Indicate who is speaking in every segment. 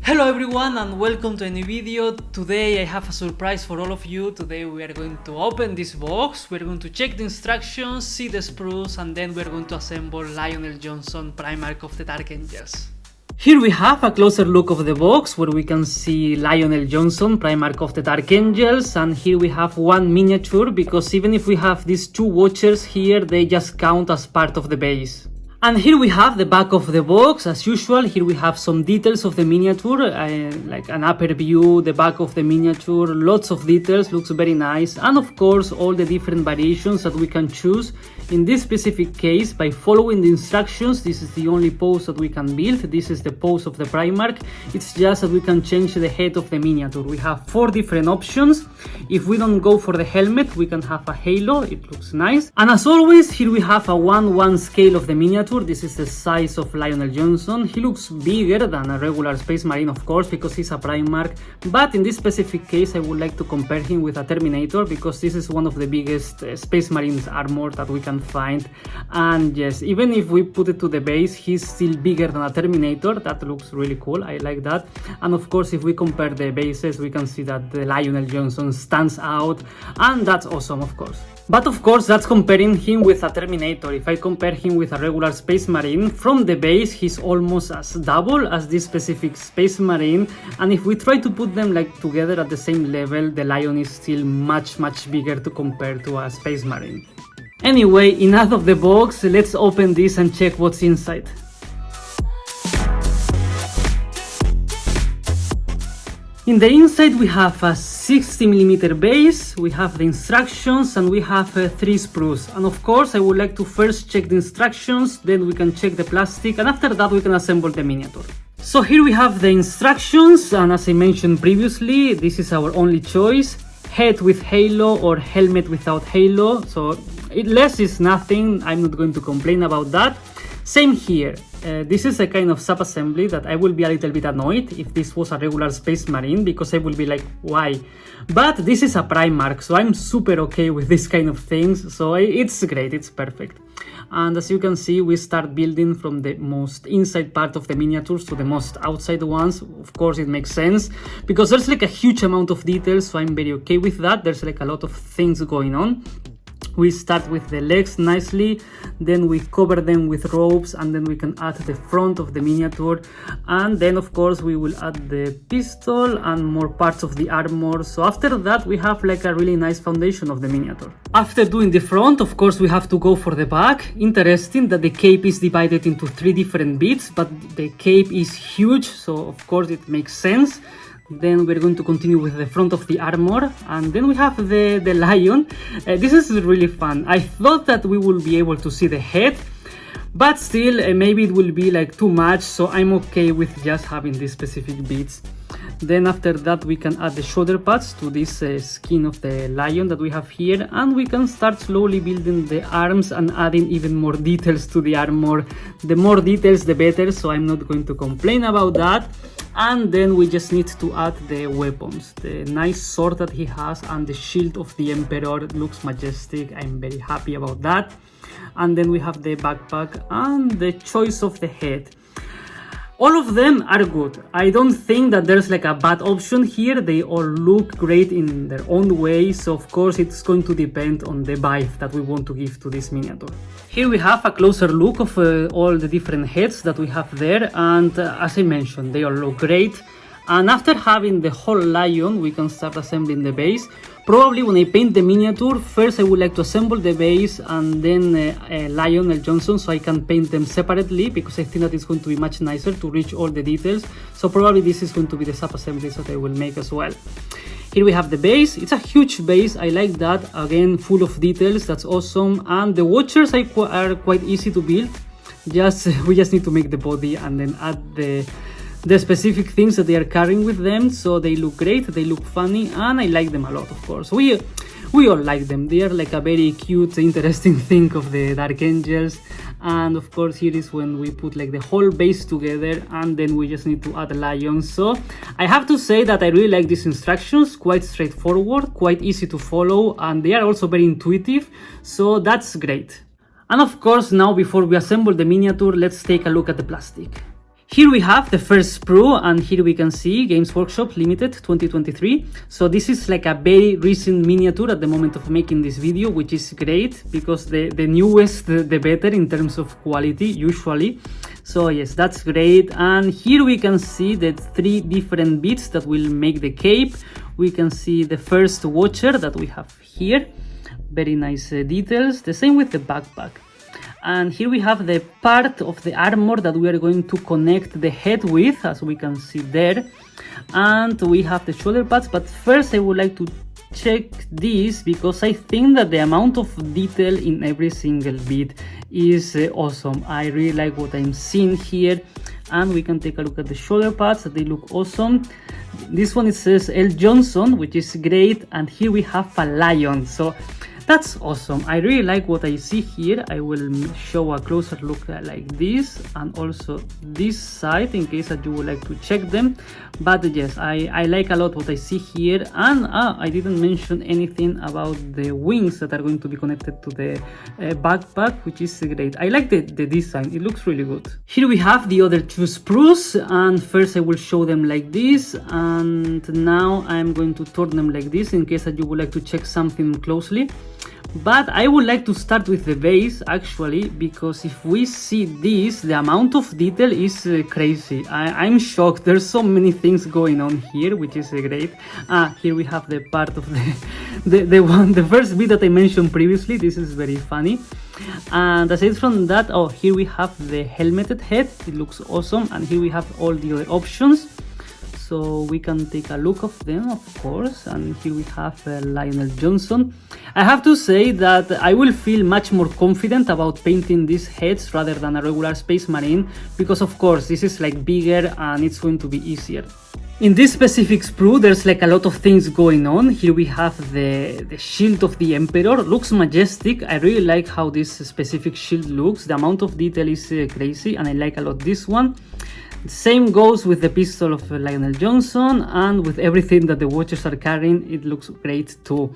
Speaker 1: Hello everyone and welcome to a new video. Today I have a surprise for all of you. Today we are going to open this box, we're going to check the instructions, see the sprues, and then we're going to assemble Lionel Johnson, Primarch of the Dark Angels. Here we have a closer look of the box where we can see Lionel Johnson, Primarch of the Dark Angels, and here we have one miniature because even if we have these two watchers here, they just count as part of the base. And here we have the back of the box. As usual, here we have some details of the miniature, like an upper view, the back of the miniature, lots of details, looks very nice, and of course all the different variations that we can choose. In this specific case, by following the instructions, this is the only pose that we can build. This is the pose of the Primarch. It's just that we can change the head of the miniature. We have 4 different options. If we don't go for the helmet, we can have a halo. It looks nice. And as always, here we have a 1:1 scale of the miniature. This is the size of Lionel Johnson. He looks bigger than a regular Space Marine, of course, because he's a Primarch. But in this specific case, I would like to compare him with a Terminator because this is one of the biggest Space Marines armor that we can find. And yes, even if we put it to the base, he's still bigger than a Terminator. That looks really cool. I like that. And of course, if we compare the bases, we can see that the Lionel Johnson stands out, and that's awesome, of course. But of course, that's comparing him with a Terminator. If I compare him with a regular Space Marine, from the base, he's almost as double as this specific Space Marine. And if we try to put them like together at the same level, the Lion is still much bigger to compare to a Space Marine. Anyway, enough of the box, let's open this and check what's inside. In the inside we have a 60mm base, we have the instructions, and we have 3 sprues. And of course I would like to first check the instructions, then we can check the plastic, and after that we can assemble the miniature. So here we have the instructions, and as I mentioned previously, this is our only choice. Head with halo or helmet without halo, so less is nothing, I'm not going to complain about that. Same here. This is a kind of sub-assembly that I will be a little bit annoyed if this was a regular Space Marine, because I will be like, why? But this is a Primarch, so I'm super okay with this kind of things, so it's great, it's perfect. And as you can see, we start building from the most inside part of the miniatures to the most outside ones. Of course, it makes sense, because there's like a huge amount of details, so I'm very okay with that. There's like a lot of things going on. We start with the legs nicely, then we cover them with ropes, and then we can add the front of the miniature, and then of course we will add the pistol and more parts of the armor. So after that we have like a really nice foundation of the miniature. After doing the front, of course we have to go for the back. Interesting that the cape is divided into 3 different bits, but the cape is huge, so of course it makes sense. Then we're going to continue with the front of the armor, and then we have the lion. This is really fun. I thought that we will be able to see the head, but still maybe it will be like too much, so I'm okay with just having these specific bits. Then after that we can add the shoulder pads to this skin of the lion that we have here, and we can start slowly building the arms and adding even more details to the armor. The more details the better, so I'm not going to complain about that. And then we just need to add the weapons. The nice sword that he has and the shield of the Emperor looks majestic. I'm very happy about that. And then we have the backpack and the choice of the head. All of them are good. I don't think that there's like a bad option here. They all look great in their own way. So of course it's going to depend on the vibe that we want to give to this miniature. Here we have a closer look of all the different heads that we have there. And as I mentioned, they all look great. And after having the whole lion, we can start assembling the base. Probably when I paint the miniature, first I would like to assemble the base and then Lionel Johnson, so I can paint them separately, because I think that it's going to be much nicer to reach all the details. So probably this is going to be the sub-assemblies that I will make as well. Here we have the base. It's a huge base. I like that. Again, full of details. That's awesome. And the watchers are quite easy to build. We just need to make the body and then add the specific things that they are carrying with them. So they look great, they look funny, and I like them a lot, of course. We all like them. They are like a very cute, interesting thing of the Dark Angels. And of course here is when we put like the whole base together, and then we just need to add lions. So I have to say that I really like these instructions. Quite straightforward, quite easy to follow, and they are also very intuitive, so that's great. And of course, now before we assemble the miniature, let's take a look at the plastic. Here we have the first sprue, and here we can see Games Workshop Limited 2023. So this is like a very recent miniature at the moment of making this video, which is great because the newest the better in terms of quality usually. So yes, that's great. And here we can see the 3 different bits that will make the cape. We can see the first watcher that we have here. Very nice details. The same with the backpack. And here we have the part of the armor that we are going to connect the head with, as we can see there. And we have the shoulder pads, but first I would like to check this because I think that the amount of detail in every single bit is awesome. I really like what I'm seeing here. And we can take a look at the shoulder pads. They look awesome. This one, it says L. Johnson, which is great. And here we have a lion. So that's awesome. I really like what I see here. I will show a closer look like this, and also this side in case that you would like to check them. But yes, I like a lot what I see here. And I didn't mention anything about the wings that are going to be connected to the backpack, which is great. I like the design. It looks really good. Here we have the other 2 sprues, and first I will show them like this, and now I'm going to turn them like this in case that you would like to check something closely. But I would like to start with the base actually, because if we see this, the amount of detail is crazy. I'm shocked. There's so many things going on here, which is great. Here we have the part of the first bit that I mentioned previously. This is very funny. And aside from that, here we have the helmeted head. It looks awesome. And here we have all the other options. So we can take a look of them, of course. And here we have Lionel Johnson. I have to say that I will feel much more confident about painting these heads rather than a regular Space Marine, because of course this is like bigger and it's going to be easier. In this specific sprue, there's like a lot of things going on. Here we have the shield of the Emperor. Looks majestic. I really like how this specific shield looks. The amount of detail is crazy, and I like a lot this one. Same goes with the pistol of Lionel Johnson, and with everything that the Watchers are carrying, it looks great too.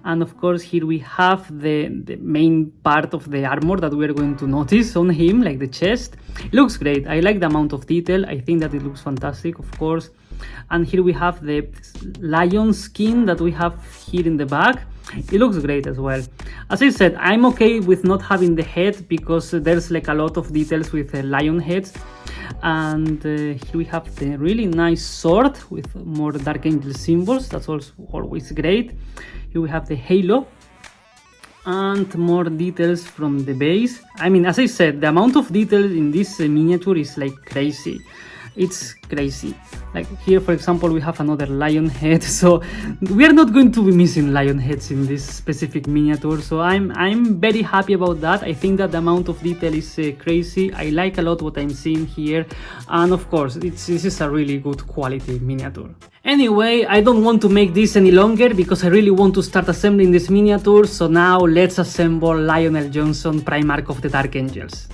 Speaker 1: And of course here we have the main part of the armor that we are going to notice on him, like the chest. It looks great. I like the amount of detail. I think that it looks fantastic, of course. And here we have the lion skin that we have here in the back. It looks great as well. As I said, I'm okay with not having the head because there's like a lot of details with lion heads. And here we have the really nice sword with more Dark Angel symbols. That's also always great. Here we have the halo and more details from the base. I mean, as I said, the amount of detail in this miniature is like crazy. It's crazy. Like here, for example, we have another lion head, so we are not going to be missing lion heads in this specific miniature. So I'm very happy about that. I think that the amount of detail is crazy. I like a lot what I'm seeing here, and of course, this is a really good quality miniature. Anyway, I don't want to make this any longer because I really want to start assembling this miniature. So now let's assemble Lionel Johnson, Primarch of the Dark Angels.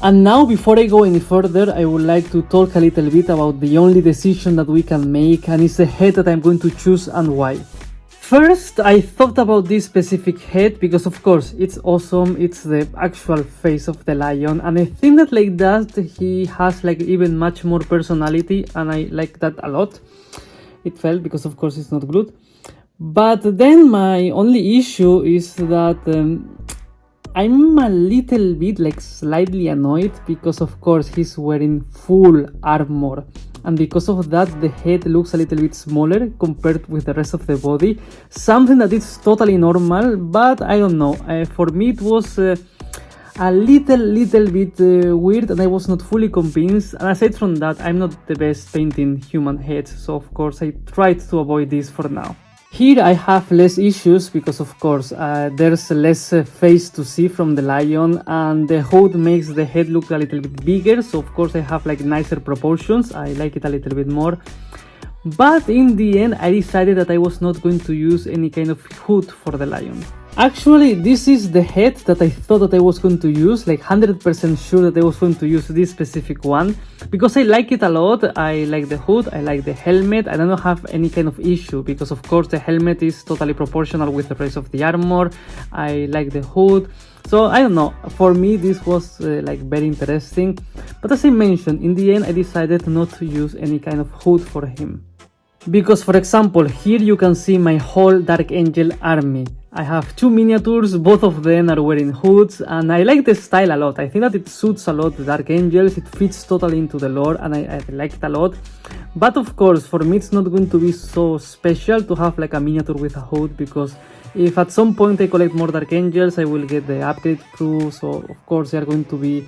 Speaker 1: And now, before I go any further, I would like to talk a little bit about the only decision that we can make, and it's the head that I'm going to choose and why. First, I thought about this specific head because of course it's awesome, it's the actual face of the lion, and I think that like that he has like even much more personality, and I like that a lot. It fell because of course it's not glued. But then my only issue is that I'm a little bit like slightly annoyed because of course he's wearing full armor, and because of that the head looks a little bit smaller compared with the rest of the body, something that is totally normal, but I don't know, for me it was a little bit weird, and I was not fully convinced. And aside from that, I'm not the best painting human heads, so of course I tried to avoid this for now. Here I have less issues because of course there's less face to see from the lion, and the hood makes the head look a little bit bigger, so of course I have like nicer proportions, I like it a little bit more. But in the end I decided that I was not going to use any kind of hood for the lion. Actually, this is the head that I thought that I was going to use, like 100% sure that I was going to use this specific one, because I like it a lot. I like the hood, I like the helmet, I don't have any kind of issue, because of course the helmet is totally proportional with the rest of the armor. I like the hood, so I don't know, for me this was like very interesting. But as I mentioned, in the end I decided not to use any kind of hood for him. Because for example, here you can see my whole Dark Angel army. I have two miniatures, both of them are wearing hoods, and I like the style a lot. I think that it suits a lot the Dark Angels, it fits totally into the lore, and I like it a lot. But of course, for me it's not going to be so special to have like a miniature with a hood, because if at some point I collect more Dark Angels, I will get the upgrade crew, so of course they are going to be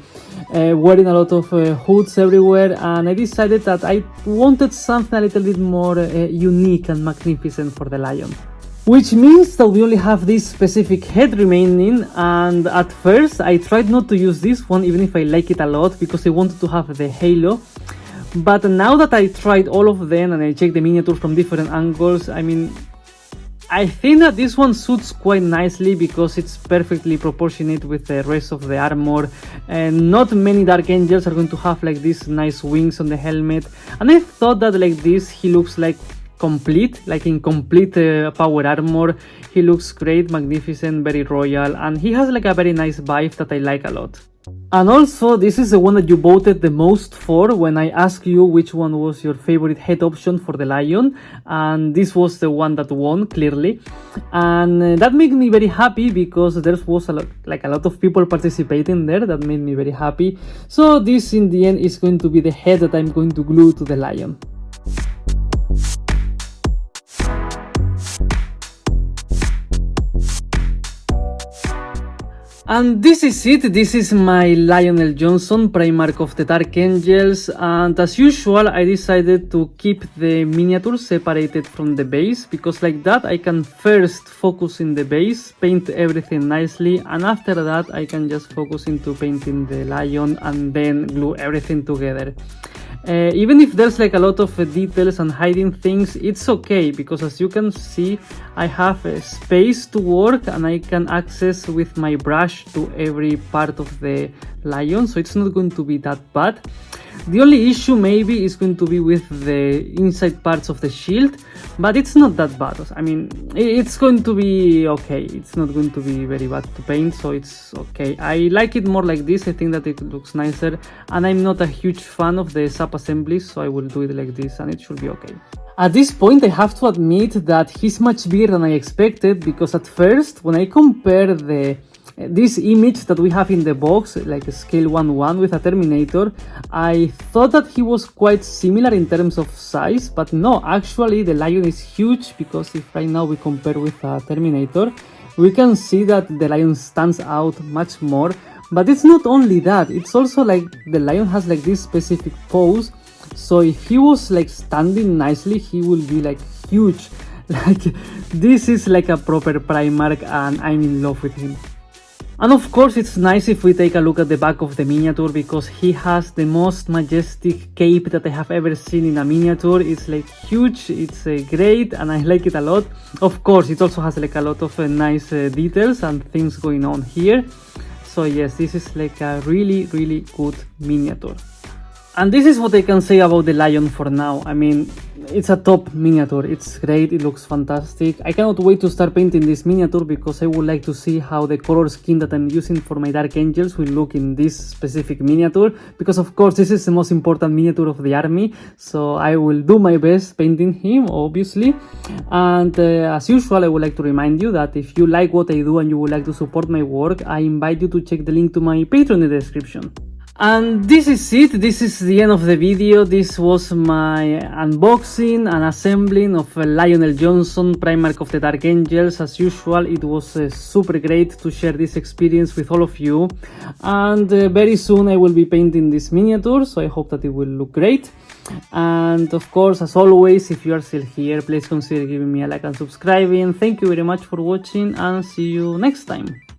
Speaker 1: wearing a lot of hoods everywhere, and I decided that I wanted something a little bit more unique and magnificent for the lion. Which means that we only have this specific head remaining, and at first I tried not to use this one even if I like it a lot, because I wanted to have the halo. But now that I tried all of them and I checked the miniatures from different angles, I mean, I think that this one suits quite nicely because it's perfectly proportionate with the rest of the armor, and not many Dark Angels are going to have like these nice wings on the helmet, and I thought that like this he looks like complete, like in complete power armor. He looks great, magnificent, very royal, and he has like a very nice vibe that I like a lot. And also, this is the one that you voted the most for when I asked you which one was your favorite head option for the lion, and this was the one that won clearly, and that made me very happy because there was a lot of people participating there. That made me very happy. So this in the end is going to be the head that I'm going to glue to the lion. And this is it, this is my Lionel Johnson Primarch of the Dark Angels, and as usual I decided to keep the miniatures separated from the base, because like that I can first focus in the base, paint everything nicely, and after that I can just focus into painting the lion and then glue everything together. Even if there's like a lot of details and hiding things, it's okay, because as you can see I have a space to work and I can access with my brush to every part of the lion, so it's not going to be that bad. The only issue maybe is going to be with the inside parts of the shield, but it's not that bad. I mean, it's going to be okay. It's not going to be very bad to paint, so it's okay. I like it more like this. I think that it looks nicer, and I'm not a huge fan of the sub-assemblies, so I will do it like this and it should be okay. At this point I have to admit that he's much bigger than I expected, because at first when I compare this image that we have in the box, like a scale 1:1 with a Terminator, I thought that he was quite similar in terms of size, but no, actually the lion is huge, because if right now we compare with a Terminator, we can see that the lion stands out much more. But it's not only that, it's also like the lion has like this specific pose, so if he was like standing nicely, he will be like huge. Like this is like a proper Primarch, and I'm in love with him. And of course it's nice if we take a look at the back of the miniature, because he has the most majestic cape that I have ever seen in a miniature. It's like huge, it's great, and I like it a lot. Of course it also has like a lot of nice details and things going on here. So yes, this is like a really good miniature. And this is what I can say about the lion for now. I mean, it's a top miniature, it's great, it looks fantastic. I cannot wait to start painting this miniature because I would like to see how the color scheme that I'm using for my Dark Angels will look in this specific miniature, because of course this is the most important miniature of the army, so I will do my best painting him, obviously. And as usual, I would like to remind you that if you like what I do and you would like to support my work, I invite you to check the link to my Patreon in the description. And this is it, this is the end of the video. This was my unboxing and assembling of Lionel Johnson, Primarch of the Dark Angels. As usual, it was super great to share this experience with all of you. And very soon I will be painting this miniature, so I hope that it will look great. And of course, as always, if you are still here, please consider giving me a like and subscribing. Thank you very much for watching, and see you next time.